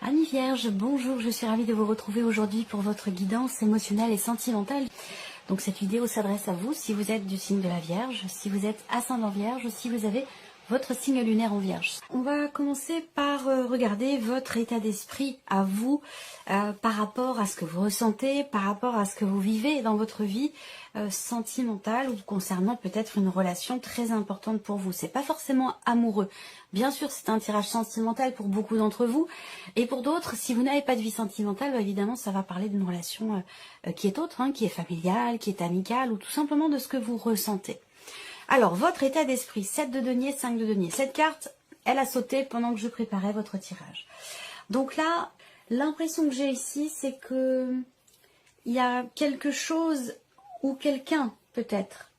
Amis Vierge, bonjour, je suis ravie de vous retrouver aujourd'hui pour votre guidance émotionnelle et sentimentale. Donc cette vidéo s'adresse à vous si vous êtes du signe de la Vierge, si vous êtes ascendant Vierge ou si vous avez votre signe lunaire en Vierge. On va commencer par regarder votre état d'esprit à vous par rapport à ce que vous ressentez, par rapport à ce que vous vivez dans votre vie sentimentale ou concernant peut-être une relation très importante pour vous. C'est pas forcément amoureux. Bien sûr, c'est un tirage sentimental pour beaucoup d'entre vous et pour d'autres, si vous n'avez pas de vie sentimentale, évidemment, ça va parler d'une relation qui est autre, qui est familiale, qui est amicale ou tout simplement de ce que vous ressentez. Alors, votre état d'esprit, 7 de denier, 5 de denier. Cette carte, elle a sauté pendant que je préparais votre tirage. Donc là, l'impression que j'ai ici, c'est que il y a quelque chose ou quelqu'un, peut-être,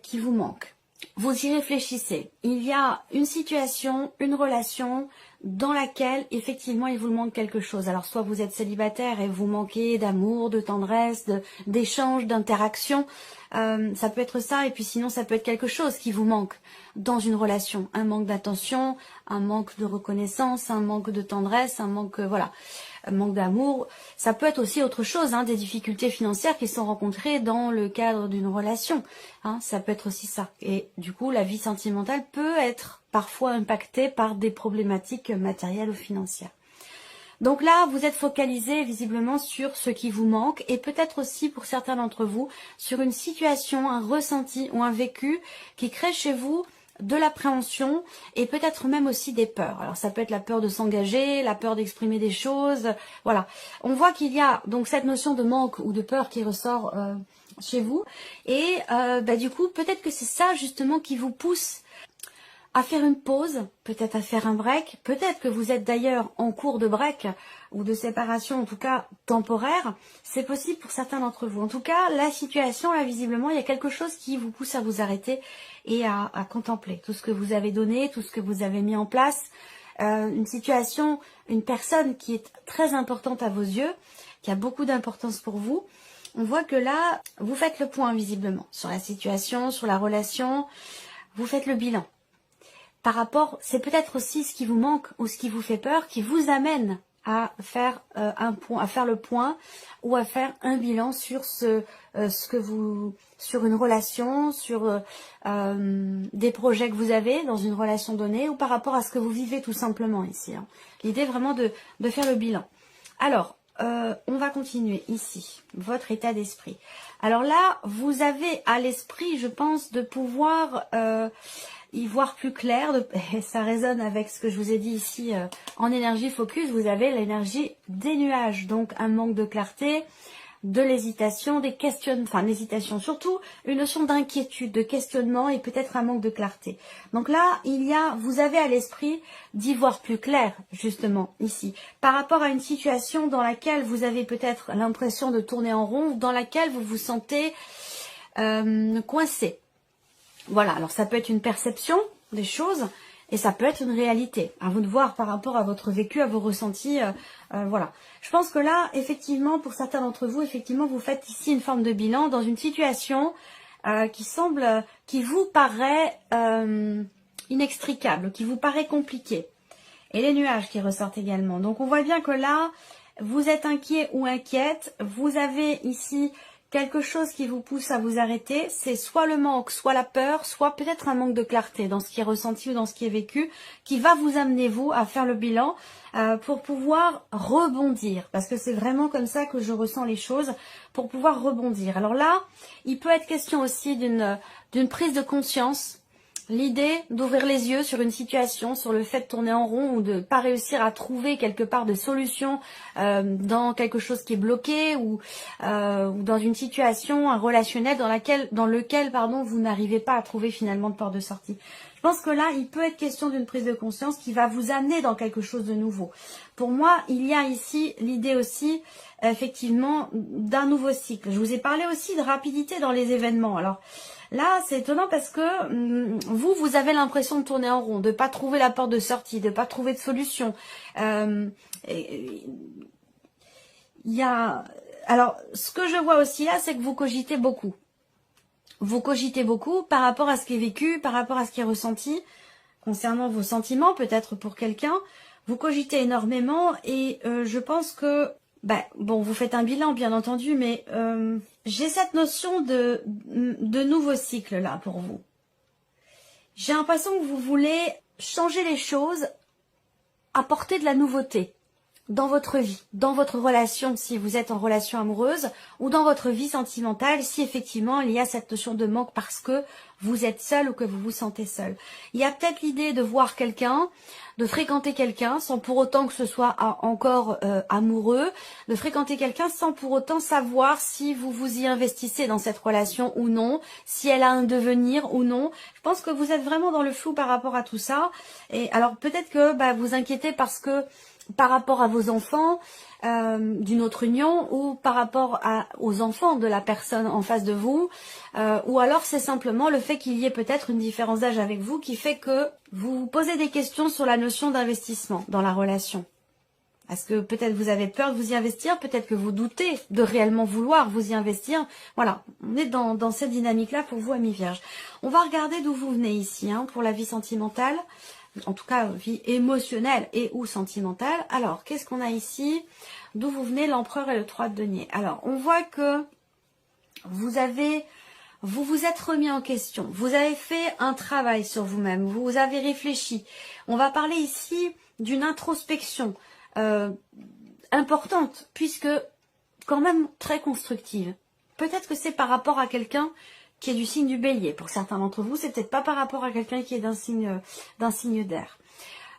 qui vous manque. Vous y réfléchissez. Il y a une situation, une relation dans laquelle, effectivement, il vous manque quelque chose. Alors, soit vous êtes célibataire et vous manquez d'amour, de tendresse, d'échange, d'interaction. Ça peut être ça. Et puis sinon, ça peut être quelque chose qui vous manque dans une relation. Un manque d'attention, un manque de reconnaissance, un manque de tendresse, un manque, un manque d'amour. Ça peut être aussi autre chose, des difficultés financières qui sont rencontrées dans le cadre d'une relation. Ça peut être aussi ça. Et du coup, la vie sentimentale peut être parfois impactée par des problématiques matérielles ou financières. Donc là, vous êtes focalisé visiblement sur ce qui vous manque et peut-être aussi pour certains d'entre vous sur une situation, un ressenti ou un vécu qui crée chez vous de l'appréhension et peut-être même aussi des peurs. Alors ça peut être la peur de s'engager, la peur d'exprimer des choses, voilà. On voit qu'il y a donc cette notion de manque ou de peur qui ressort chez vous et du coup peut-être que c'est ça justement qui vous pousse à faire une pause, peut-être à faire un break, peut-être que vous êtes d'ailleurs en cours de break ou de séparation, en tout cas temporaire, c'est possible pour certains d'entre vous. En tout cas, la situation, là, visiblement, il y a quelque chose qui vous pousse à vous arrêter et à contempler tout ce que vous avez donné, tout ce que vous avez mis en place, une situation, une personne qui est très importante à vos yeux, qui a beaucoup d'importance pour vous. On voit que là, vous faites le point visiblement sur la situation, sur la relation, vous faites le bilan. Par rapport, c'est peut-être aussi ce qui vous manque ou ce qui vous fait peur qui vous amène à faire à faire le point ou à faire un bilan sur sur une relation, sur des projets que vous avez dans une relation donnée ou par rapport à ce que vous vivez tout simplement ici. L'idée vraiment de faire le bilan. Alors, on va continuer ici, votre état d'esprit. Alors là, vous avez à l'esprit, je pense, de pouvoir y voir plus clair, et ça résonne avec ce que je vous ai dit ici en énergie focus, vous avez l'énergie des nuages, donc un manque de clarté, de l'hésitation, des questionnements, enfin l'hésitation surtout, une notion d'inquiétude, de questionnement et peut-être un manque de clarté. Donc là, vous avez à l'esprit d'y voir plus clair, justement, ici, par rapport à une situation dans laquelle vous avez peut-être l'impression de tourner en rond, dans laquelle vous vous sentez coincé. Voilà, alors ça peut être une perception des choses et ça peut être une réalité. À vous de voir par rapport à votre vécu, à vos ressentis. Voilà. Je pense que là, effectivement, pour certains d'entre vous, effectivement, vous faites ici une forme de bilan dans une situation qui vous paraît inextricable, qui vous paraît compliquée. Et les nuages qui ressortent également. Donc on voit bien que là, vous êtes inquiet ou inquiète. Vous avez ici quelque chose qui vous pousse à vous arrêter, c'est soit le manque, soit la peur, soit peut-être un manque de clarté dans ce qui est ressenti ou dans ce qui est vécu, qui va vous amener, vous, à faire le bilan pour pouvoir rebondir. Parce que c'est vraiment comme ça que je ressens les choses, pour pouvoir rebondir. Alors là, il peut être question aussi d'une prise de conscience. L'idée d'ouvrir les yeux sur une situation, sur le fait de tourner en rond ou de ne pas réussir à trouver quelque part de solution dans quelque chose qui est bloqué ou dans une situation, un relationnel dans lequel vous n'arrivez pas à trouver finalement de porte de sortie. Je pense que là, il peut être question d'une prise de conscience qui va vous amener dans quelque chose de nouveau. Pour moi, il y a ici l'idée aussi, effectivement, d'un nouveau cycle. Je vous ai parlé aussi de rapidité dans les événements. Alors, là, c'est étonnant parce que vous avez l'impression de tourner en rond, de ne pas trouver la porte de sortie, de ne pas trouver de solution. Alors, ce que je vois aussi là, c'est que vous cogitez beaucoup. Vous cogitez beaucoup par rapport à ce qui est vécu, par rapport à ce qui est ressenti, concernant vos sentiments, peut-être pour quelqu'un, Vous cogitez énormément et je pense que, bon, vous faites un bilan bien entendu, mais j'ai cette notion de nouveau cycle là pour vous. J'ai l'impression que vous voulez changer les choses, apporter de la nouveauté dans votre vie, dans votre relation si vous êtes en relation amoureuse ou dans votre vie sentimentale si effectivement il y a cette notion de manque parce que vous êtes seul ou que vous vous sentez seul. Il y a peut-être l'idée de voir quelqu'un, de fréquenter quelqu'un sans pour autant que ce soit encore amoureux, de fréquenter quelqu'un sans pour autant savoir si vous vous y investissez dans cette relation ou non, si elle a un devenir ou non. Je pense que vous êtes vraiment dans le flou par rapport à tout ça. Et alors peut-être que vous inquiétez parce que par rapport à vos enfants d'une autre union ou par rapport aux enfants de la personne en face de vous ou alors c'est simplement le fait qu'il y ait peut-être une différence d'âge avec vous qui fait que vous vous posez des questions sur la notion d'investissement dans la relation. Est-ce que peut-être vous avez peur de vous y investir, peut-être que vous doutez de réellement vouloir vous y investir. Voilà, on est dans cette dynamique-là pour vous, amis vierges. On va regarder d'où vous venez ici pour la vie sentimentale. En tout cas, vie émotionnelle et ou sentimentale. Alors, qu'est-ce qu'on a ici? D'où vous venez, l'empereur et le 3 de denier. Alors, on voit que vous vous êtes remis en question. Vous avez fait un travail sur vous-même. Vous avez réfléchi. On va parler ici d'une introspection importante, puisque quand même très constructive. Peut-être que c'est par rapport à quelqu'un qui est du signe du bélier. Pour certains d'entre vous, c'est peut-être pas par rapport à quelqu'un qui est d'un signe d'air.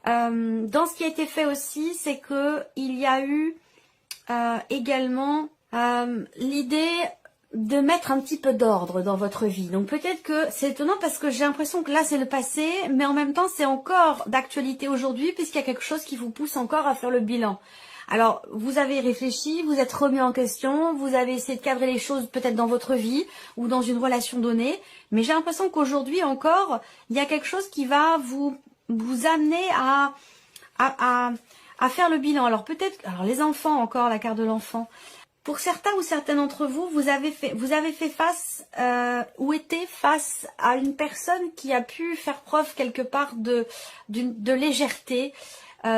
Dans ce qui a été fait aussi, c'est que il y a eu également l'idée de mettre un petit peu d'ordre dans votre vie. Donc peut-être que c'est étonnant parce que j'ai l'impression que là c'est le passé, mais en même temps c'est encore d'actualité aujourd'hui puisqu'il y a quelque chose qui vous pousse encore à faire le bilan. Alors, vous avez réfléchi, vous êtes remis en question, vous avez essayé de cadrer les choses peut-être dans votre vie ou dans une relation donnée, mais j'ai l'impression qu'aujourd'hui encore, il y a quelque chose qui va vous amener à faire le bilan. Alors peut-être, les enfants encore, la carte de l'enfant. Pour certains ou certaines d'entre vous, vous avez fait face ou été face à une personne qui a pu faire preuve quelque part de légèreté,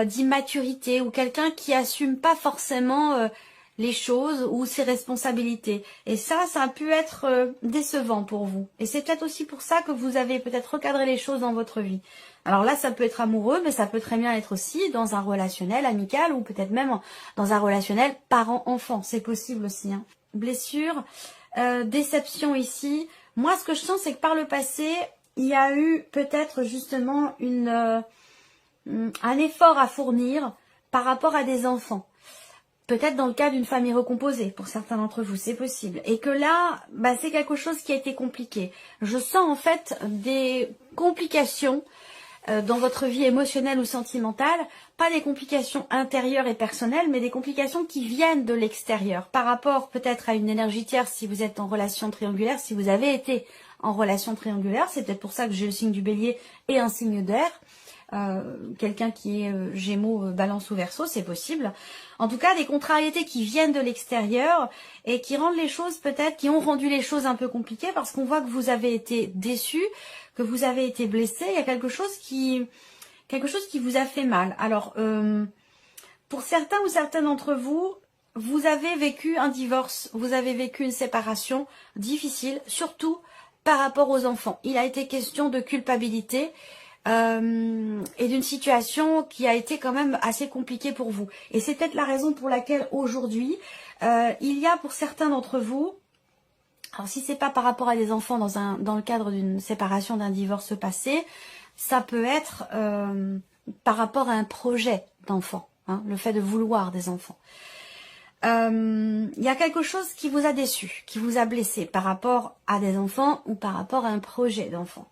d'immaturité ou quelqu'un qui assume pas forcément les choses ou ses responsabilités. Et ça a pu être décevant pour vous. Et c'est peut-être aussi pour ça que vous avez peut-être recadré les choses dans votre vie. Alors là, ça peut être amoureux, mais ça peut très bien être aussi dans un relationnel amical ou peut-être même dans un relationnel parent-enfant. C'est possible aussi. Blessure, déception ici. Moi, ce que je sens, c'est que par le passé, il y a eu peut-être justement un effort à fournir par rapport à des enfants. Peut-être dans le cas d'une famille recomposée, pour certains d'entre vous, c'est possible. Et que là, c'est quelque chose qui a été compliqué. Je sens en fait des complications dans votre vie émotionnelle ou sentimentale, pas des complications intérieures et personnelles, mais des complications qui viennent de l'extérieur, par rapport peut-être à une énergie tierce si vous êtes en relation triangulaire, si vous avez été en relation triangulaire, c'est peut-être pour ça que j'ai le signe du bélier et un signe d'air. Quelqu'un qui est Gémeaux, Balance ou Verseau, c'est possible. En tout cas, des contrariétés qui viennent de l'extérieur et qui rendent les choses peut-être, qui ont rendu les choses un peu compliquées parce qu'on voit que vous avez été déçu, que vous avez été blessé. Il y a quelque chose qui vous a fait mal. Alors, pour certains ou certaines d'entre vous, vous avez vécu un divorce, vous avez vécu une séparation difficile, surtout par rapport aux enfants. Il a été question de culpabilité. Et d'une situation qui a été quand même assez compliquée pour vous. Et c'est peut-être la raison pour laquelle aujourd'hui, il y a pour certains d'entre vous, alors si c'est pas par rapport à des enfants dans le cadre d'une séparation, d'un divorce passé, ça peut être par rapport à un projet d'enfant, le fait de vouloir des enfants. Il y a quelque chose qui vous a déçu, qui vous a blessé par rapport à des enfants ou par rapport à un projet d'enfant.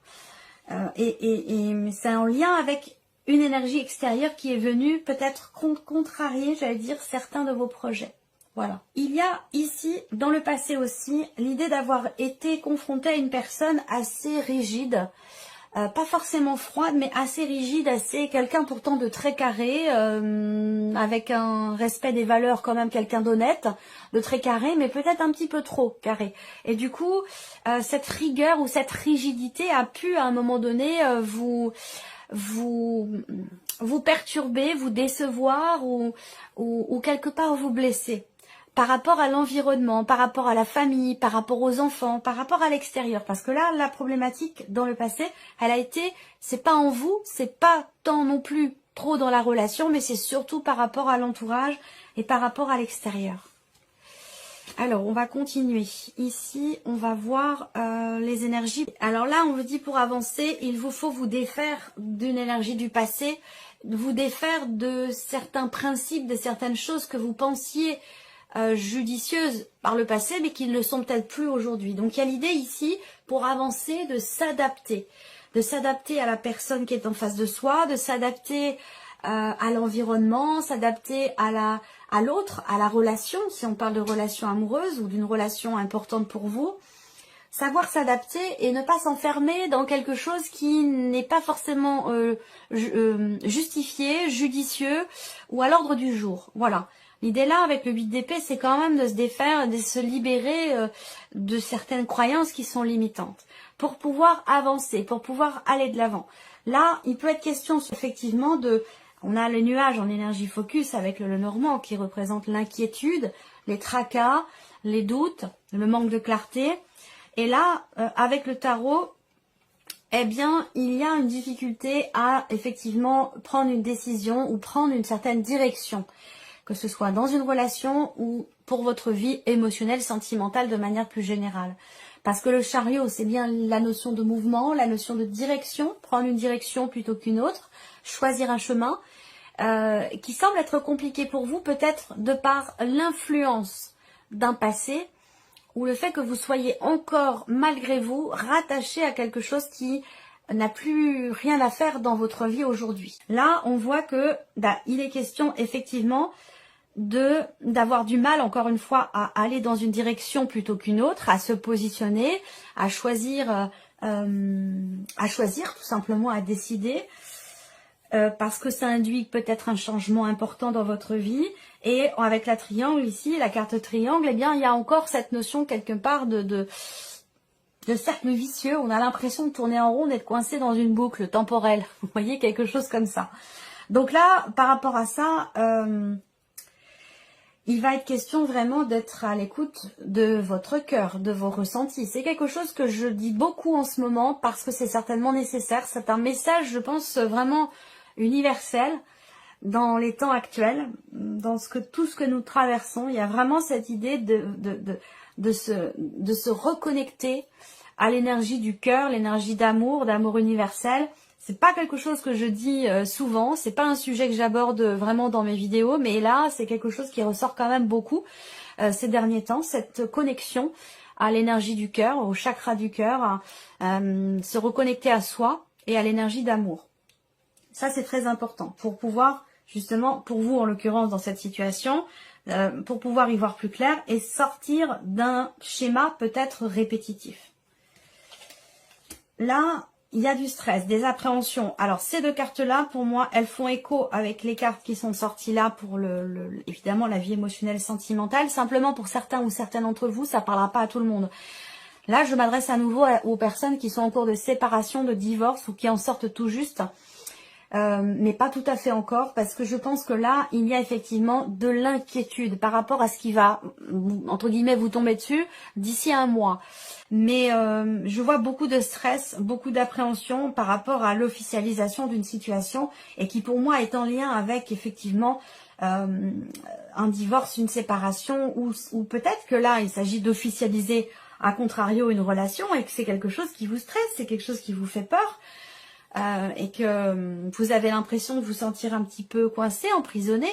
Et c'est en lien avec une énergie extérieure qui est venue peut-être contrarier, j'allais dire, certains de vos projets. Voilà. Il y a ici, dans le passé aussi, l'idée d'avoir été confronté à une personne assez rigide, pas forcément froide, mais assez rigide, quelqu'un pourtant de très carré, avec un respect des valeurs quand même, quelqu'un d'honnête, de très carré, mais peut-être un petit peu trop carré. Et du coup, cette rigueur ou cette rigidité a pu à un moment donné vous vous perturber, vous décevoir ou quelque part vous blesser par rapport à l'environnement, par rapport à la famille, par rapport aux enfants, par rapport à l'extérieur. Parce que là, la problématique dans le passé, elle a été, c'est pas en vous, c'est pas tant non plus trop dans la relation, mais c'est surtout par rapport à l'entourage et par rapport à l'extérieur. Alors, on va continuer. Ici, on va voir les énergies. Alors là, on vous dit pour avancer, il vous faut vous défaire d'une énergie du passé, vous défaire de certains principes, de certaines choses que vous pensiez judicieuses par le passé, mais qui ne le sont peut-être plus aujourd'hui. Donc, il y a l'idée ici, pour avancer, de s'adapter à la personne qui est en face de soi, de s'adapter à l'environnement, s'adapter à l'autre, à la relation, si on parle de relation amoureuse ou d'une relation importante pour vous. Savoir s'adapter et ne pas s'enfermer dans quelque chose qui n'est pas forcément justifié, judicieux ou à l'ordre du jour. Voilà. L'idée là, avec le 8 d'épée, c'est quand même de se défaire, de se libérer de certaines croyances qui sont limitantes pour pouvoir avancer, pour pouvoir aller de l'avant. Là, il peut être question effectivement de... On a le nuage en énergie focus avec le Lenormand qui représente l'inquiétude, les tracas, les doutes, le manque de clarté. Et là, avec le tarot, eh bien, il y a une difficulté à effectivement prendre une décision ou prendre une certaine direction, que ce soit dans une relation ou pour votre vie émotionnelle, sentimentale de manière plus générale. Parce que le chariot, c'est bien la notion de mouvement, la notion de direction, prendre une direction plutôt qu'une autre, choisir un chemin, qui semble être compliqué pour vous, peut-être de par l'influence d'un passé, ou le fait que vous soyez encore, malgré vous, rattaché à quelque chose qui n'a plus rien à faire dans votre vie aujourd'hui. Là, on voit que il est question effectivement d'avoir du mal, encore une fois, à aller dans une direction plutôt qu'une autre, à se positionner, à choisir tout simplement, à décider, parce que ça induit peut-être un changement important dans votre vie. Et avec la triangle ici, la carte triangle, eh bien, il y a encore cette notion quelque part de cercle vicieux. On a l'impression de tourner en rond, d'être coincé dans une boucle temporelle. Vous voyez, quelque chose comme ça. Donc là, par rapport à ça, il va être question vraiment d'être à l'écoute de votre cœur, de vos ressentis. C'est quelque chose que je dis beaucoup en ce moment parce que c'est certainement nécessaire. C'est un message, je pense, vraiment universel dans les temps actuels, dans tout ce que nous traversons. Il y a vraiment cette idée de se reconnecter à l'énergie du cœur, l'énergie d'amour universel. C'est pas quelque chose que je dis souvent, c'est pas un sujet que j'aborde vraiment dans mes vidéos, mais là, c'est quelque chose qui ressort quand même beaucoup ces derniers temps, cette connexion à l'énergie du cœur, au chakra du cœur, se reconnecter à soi et à l'énergie d'amour. Ça, c'est très important pour pouvoir, justement, pour vous en l'occurrence dans cette situation, pour pouvoir y voir plus clair et sortir d'un schéma peut-être répétitif. Là, il y a du stress, des appréhensions. Alors, ces deux cartes-là, pour moi, elles font écho avec les cartes qui sont sorties là pour évidemment la vie émotionnelle sentimentale. Simplement, pour certains ou certaines d'entre vous, ça ne parlera pas à tout le monde. Là, je m'adresse à nouveau aux personnes qui sont en cours de séparation, de divorce ou qui en sortent tout juste. Mais pas tout à fait encore, parce que je pense que là, il y a effectivement de l'inquiétude par rapport à ce qui va, entre guillemets, vous tomber dessus d'ici un mois. Mais je vois beaucoup de stress, beaucoup d'appréhension par rapport à l'officialisation d'une situation et qui pour moi est en lien avec effectivement un divorce, une séparation ou peut-être que là, il s'agit d'officialiser à contrario une relation et que c'est quelque chose qui vous stresse, c'est quelque chose qui vous fait peur. Et que vous avez l'impression de vous sentir un petit peu coincé, emprisonné,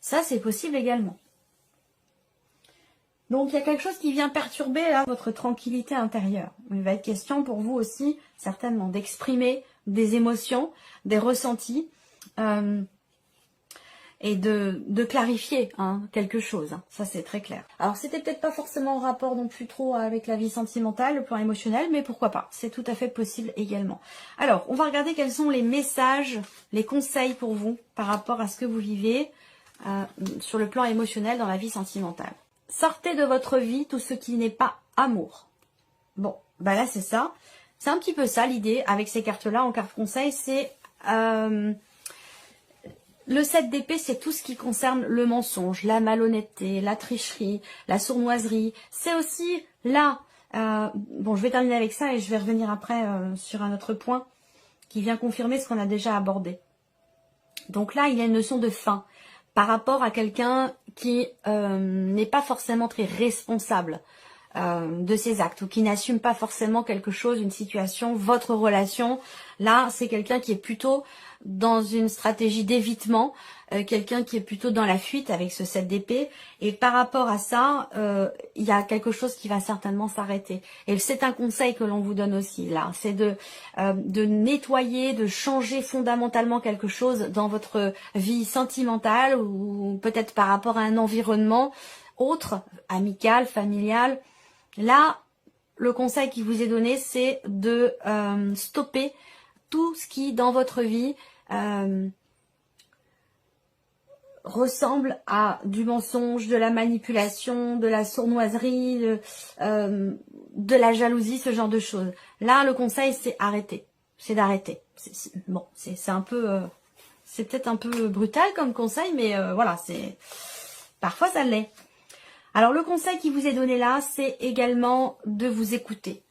ça c'est possible également. Donc il y a quelque chose qui vient perturber là votre tranquillité intérieure. Il va être question pour vous aussi certainement d'exprimer des émotions, des ressentis et de clarifier quelque chose. Ça c'est très clair. Alors c'était peut-être pas forcément en rapport non plus trop avec la vie sentimentale, le plan émotionnel, mais pourquoi pas, c'est tout à fait possible également. Alors on va regarder quels sont les messages, les conseils pour vous par rapport à ce que vous vivez sur le plan émotionnel dans la vie sentimentale. Sortez de votre vie tout ce qui n'est pas amour. Bon, bah là c'est ça. C'est un petit peu ça l'idée avec ces cartes-là en carte conseil, c'est Le 7 d'épée, c'est tout ce qui concerne le mensonge, la malhonnêteté, la tricherie, la sournoiserie. C'est aussi là, bon, je vais terminer avec ça et je vais revenir après sur un autre point qui vient confirmer ce qu'on a déjà abordé. Donc là, il y a une notion de fin par rapport à quelqu'un qui n'est pas forcément très responsable de ses actes ou qui n'assume pas forcément quelque chose, une situation, votre relation. Là, c'est quelqu'un qui est plutôt dans une stratégie d'évitement, quelqu'un qui est plutôt dans la fuite avec ce 7 d'épée. Et par rapport à ça, il y a quelque chose qui va certainement s'arrêter. Et c'est un conseil que l'on vous donne aussi là, c'est de nettoyer, de changer fondamentalement quelque chose dans votre vie sentimentale ou peut-être par rapport à un environnement autre, amical, familial. Là, le conseil qui vous est donné, c'est de stopper tout ce qui, dans votre vie, ressemble à du mensonge, de la manipulation, de la sournoiserie, de la jalousie, ce genre de choses. Là, le conseil, c'est arrêter. C'est d'arrêter. Bon, c'est un peu... c'est peut-être un peu brutal comme conseil, mais voilà, c'est... Parfois, ça l'est. Alors, le conseil qui vous est donné là, c'est également de vous écouter.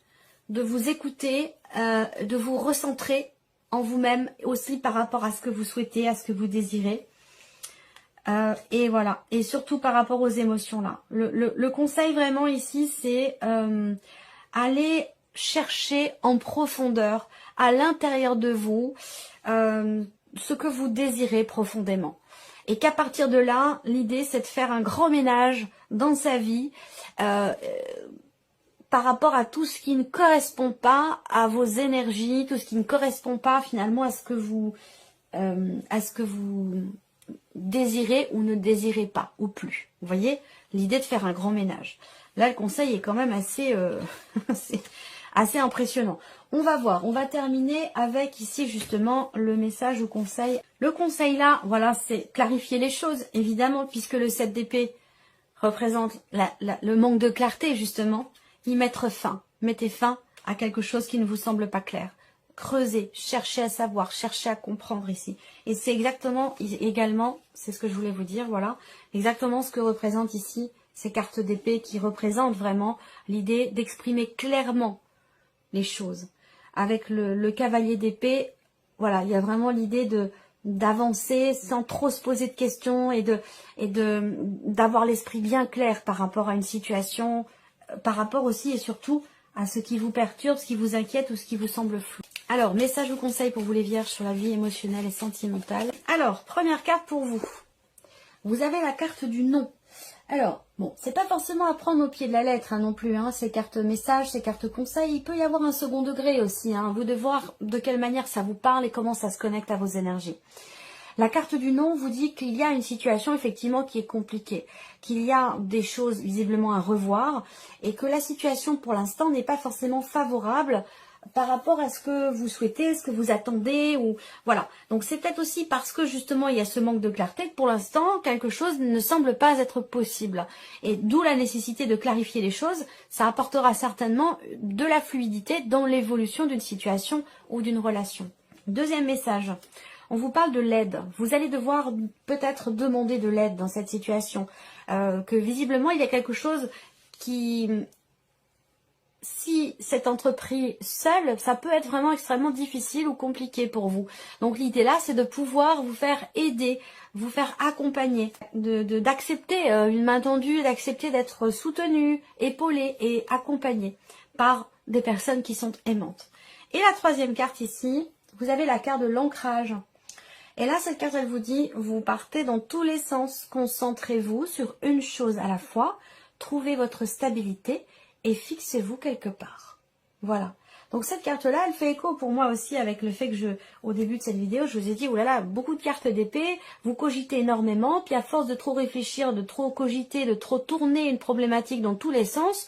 De vous écouter, de vous recentrer en vous-même aussi par rapport à ce que vous souhaitez, à ce que vous désirez. Et voilà. Et surtout par rapport aux émotions là. Le conseil vraiment ici, c'est aller chercher en profondeur, à l'intérieur de vous, ce que vous désirez profondément. Et qu'à partir de là, l'idée c'est de faire un grand ménage dans sa vie par rapport à tout ce qui ne correspond pas à vos énergies, tout ce qui ne correspond pas finalement à ce que vous désirez ou ne désirez pas, ou plus. Vous voyez, l'idée de faire un grand ménage. Là, le conseil est quand même assez, assez impressionnant. On va voir, on va terminer avec ici justement le message ou conseil. Le conseil là, voilà, c'est clarifier les choses, évidemment, puisque le 7 d'épée représente le manque de clarté, justement. Y mettre fin, mettez fin à quelque chose qui ne vous semble pas clair. Creusez, cherchez à savoir, cherchez à comprendre ici. Et c'est exactement, également, c'est ce que je voulais vous dire, voilà, exactement ce que représentent ici ces cartes d'épée qui représentent vraiment l'idée d'exprimer clairement les choses. Avec le cavalier d'épée, voilà, il y a vraiment l'idée d'avancer sans trop se poser de questions et d'avoir l'esprit bien clair par rapport à une situation, par rapport aussi et surtout à ce qui vous perturbe, ce qui vous inquiète ou ce qui vous semble flou. Alors, message ou conseil pour vous les vierges sur la vie émotionnelle et sentimentale. Alors, première carte pour vous. Vous avez la carte du non. Alors, bon, c'est pas forcément à prendre au pied de la lettre hein, non plus, hein, ces cartes messages, ces cartes conseils, il peut y avoir un second degré aussi, hein, vous de voir de quelle manière ça vous parle et comment ça se connecte à vos énergies. La carte du non vous dit qu'il y a une situation effectivement qui est compliquée, qu'il y a des choses visiblement à revoir et que la situation pour l'instant n'est pas forcément favorable par rapport à ce que vous souhaitez, ce que vous attendez, ou voilà. Donc c'est peut-être aussi parce que justement il y a ce manque de clarté que pour l'instant quelque chose ne semble pas être possible. Et d'où la nécessité de clarifier les choses, ça apportera certainement de la fluidité dans l'évolution d'une situation ou d'une relation. Deuxième message, on vous parle de l'aide. Vous allez devoir peut-être demander de l'aide dans cette situation, que visiblement il y a quelque chose qui... Si c'est entrepris seul, ça peut être vraiment extrêmement difficile ou compliqué pour vous. Donc l'idée là, c'est de pouvoir vous faire aider, vous faire accompagner, d'accepter une main tendue, d'accepter d'être soutenu, épaulé et accompagné par des personnes qui sont aimantes. Et la troisième carte ici, vous avez la carte de l'ancrage. Et là, cette carte, elle vous dit, vous partez dans tous les sens, concentrez-vous sur une chose à la fois, trouvez votre stabilité et fixez-vous quelque part. Voilà. Donc cette carte-là, elle fait écho pour moi aussi avec le fait que au début de cette vidéo, je vous ai dit, oulala, beaucoup de cartes d'épée, vous cogitez énormément, puis à force de trop réfléchir, de trop cogiter, de trop tourner une problématique dans tous les sens,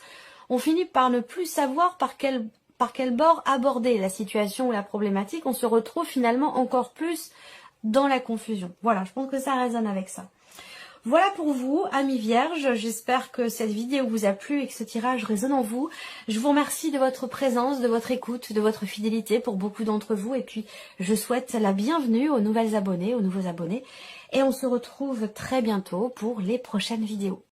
on finit par ne plus savoir par quel bord aborder la situation ou la problématique. On se retrouve finalement encore plus dans la confusion. Voilà, je pense que ça résonne avec ça. Voilà pour vous, amis vierges, j'espère que cette vidéo vous a plu et que ce tirage résonne en vous. Je vous remercie de votre présence, de votre écoute, de votre fidélité pour beaucoup d'entre vous. Et puis, je souhaite la bienvenue aux nouvelles abonnées, aux nouveaux abonnés. Et on se retrouve très bientôt pour les prochaines vidéos.